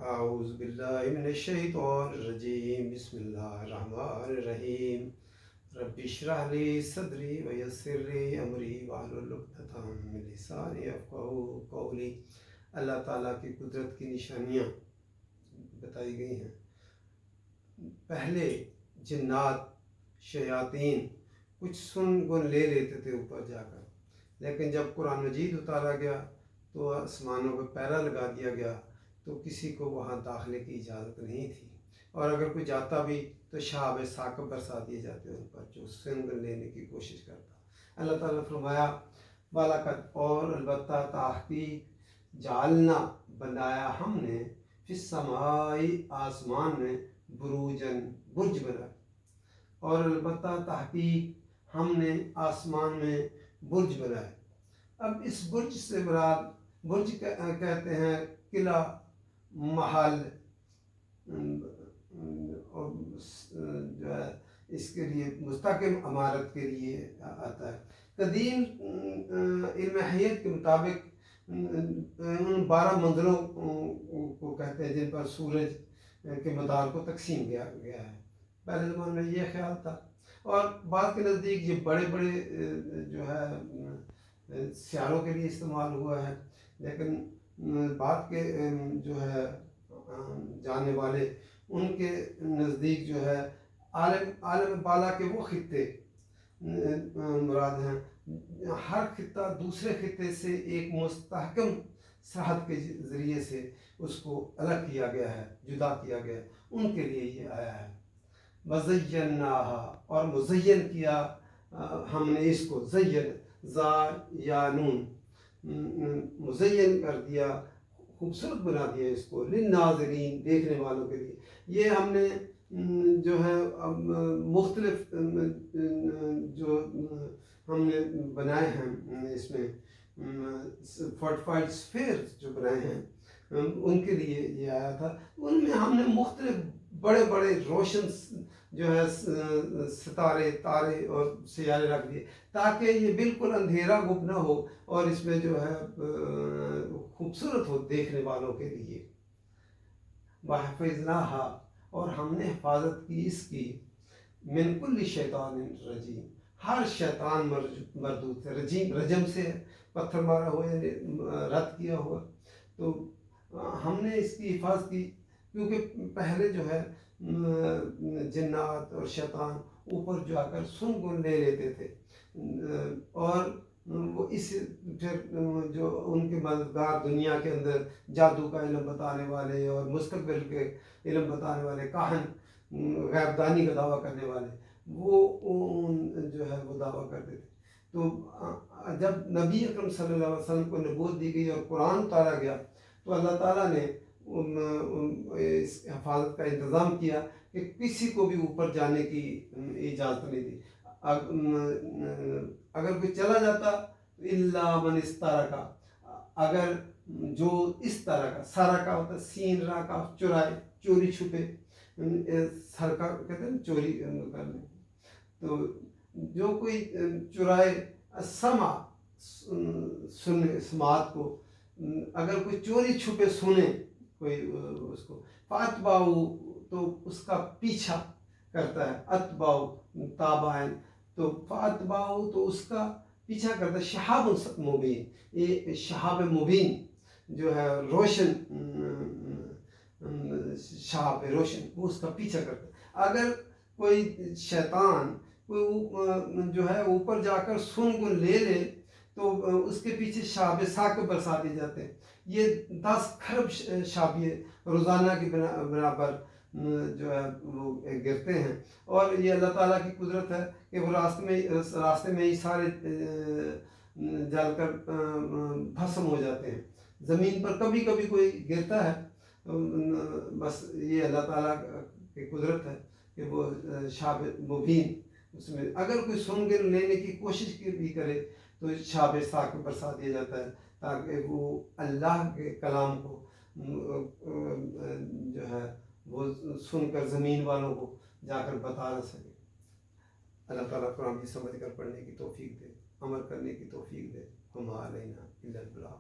اعوذ باللہ من الشیطان الرجیم بسم اللہ الرحمن الرحیم رب اشرح لی صدری ویسر لی امری واحلل عقدۃ من لسانی یفقہوا قولی۔ اللہ تعالیٰ کی قدرت کی نشانیاں بتائی گئی ہیں۔ پہلے جنات شیاطین کچھ سن گن لے لیتے تھے اوپر جا کر، لیکن جب قرآن مجید اتارا گیا تو آسمانوں پہ پیرا لگا دیا گیا تو کسی کو وہاں داخلے کی اجازت نہیں تھی، اور اگر کوئی جاتا بھی تو شہاب ثاقب برسا دیے جاتے ان پر جو سنگ لینے کی کوشش کرتا۔ اللہ تعالیٰ نے فرمایا بالاکت، اور البتہ تحقیق جعلنا بنایا ہم نے فی السمائی آسمان میں بروجن برج بنایا، اور البتہ تحقیق ہم نے آسمان میں برج بنایا۔ اب اس برج سے مراد برج کہتے ہیں قلعہ، محل، اور جو ہے اس کے لیے مستحکم عمارت کے لیے آتا ہے۔ قدیم علم حیت کے مطابق ان 12 منزلوں کو کہتے ہیں جن پر سورج کے مدار کو تقسیم کیا گیا ہے۔ پہلے زمانے میں یہ خیال تھا، اور بعض کے نزدیک یہ بڑے بڑے جو ہے سیاروں کے لیے استعمال ہوا ہے، لیکن بعد کے جو ہے جاننے والے ان کے نزدیک جو ہے عالم بالا کے وہ خطے مراد ہیں۔ ہر خطہ دوسرے خطے سے ایک مستحکم سرحد کے ذریعے سے اس کو الگ کیا گیا ہے، جدا کیا گیا ہے، ان کے لیے یہ آیا ہے۔ وَزَيَّنَّاهَا، اور مزین کیا ہم نے اس کو، زین زا یا نون، مزین کر دیا، خوبصورت بنا دیا اس کو، للناظرین، دیکھنے والوں کے لیے۔ یہ ہم نے جو ہے مختلف جو ہم نے بنائے ہیں اس میں 45 اسفیئرز جو بنائے ہیں ان کے لیے یہ آیا تھا۔ ان میں ہم نے مختلف بڑے بڑے روشن جو ہے ستارے، تارے اور سیارے رکھ دیے تاکہ یہ بالکل اندھیرا گم نہ ہو، اور اس میں جو ہے خوبصورت ہو دیکھنے والوں کے لیے۔ وَحَفِظْنَاهَا، اور ہم نے حفاظت کی اس کی، مِنْ كُلِّ شَيْطَانٍ رَجِيمٍ، ہر شیطان مردود سے، رجم سے پتھر مارا ہوا یعنی رد کیا ہوا، تو ہم نے اس کی حفاظت کی، کیونکہ پہلے جو ہے جنات اور شیطان اوپر جا کر سن گن لے لیتے تھے، اور وہ اس پھر جو ان کے مددگار دنیا کے اندر جادو کا علم بتانے والے اور مستقبل کے علم بتانے والے کاہن، غیب دانی کا دعویٰ کرنے والے، وہ جو ہے وہ دعویٰ کرتے تھے۔ تو جب نبی اکرم صلی اللہ علیہ وسلم کو نبوت دی گئی اور قرآن اتارا گیا تو اللہ تعالیٰ نے اس حفاظت کا انتظام کیا کہ کسی کو بھی اوپر جانے کی اجازت نہیں دی۔ اگر کوئی چلا جاتا الا من استرکا، اگر جو اس طرح کا، سارا کا ہوتا ہے سین را کا، چرائے، چوری چھپے، سرکا کہتے ہیں چوری کرنے، تو جو کوئی چرائے، سما سننے، سماعت کو، اگر کوئی چوری چھپے سنے کوئی اس کو، فاتباؤ، تو اس کا پیچھا کرتا ہے، اتباؤ تابعین، تو فاتباؤ تو اس کا پیچھا کرتا ہے، شہاب مبین، یہ شہاب مبین جو ہے روشن شہاب روشن، وہ اس کا پیچھا کرتا ہے۔ اگر کوئی شیطان کوئی جو ہے اوپر جا کر سن گن لے لے تو اس کے پیچھے شہاب ثاقب برسا دیے جاتے ہیں۔ یہ 10 کھرب شابیے روزانہ کی بنا پر جو ہے وہ گرتے ہیں، اور یہ اللہ تعالیٰ کی قدرت ہے کہ وہ راستے میں ہی سارے جل کر بھسم ہو جاتے ہیں۔ زمین پر کبھی کبھی کوئی گرتا ہے، بس یہ اللہ تعالیٰ کی قدرت ہے کہ وہ شہاب مبین، اس میں اگر کوئی سن گن لینے کی کوشش بھی کرے تو شہاب ثاقب برسا دیا جاتا ہے تاکہ وہ اللہ کے کلام کو جو ہے وہ سن کر زمین والوں کو جا کر بتا نہ سکے۔ اللہ تعالیٰ قرآن کی سمجھ کر پڑھنے کی توفیق دے، عمل کرنے کی توفیق دے۔ وما علینا الا البلاغ۔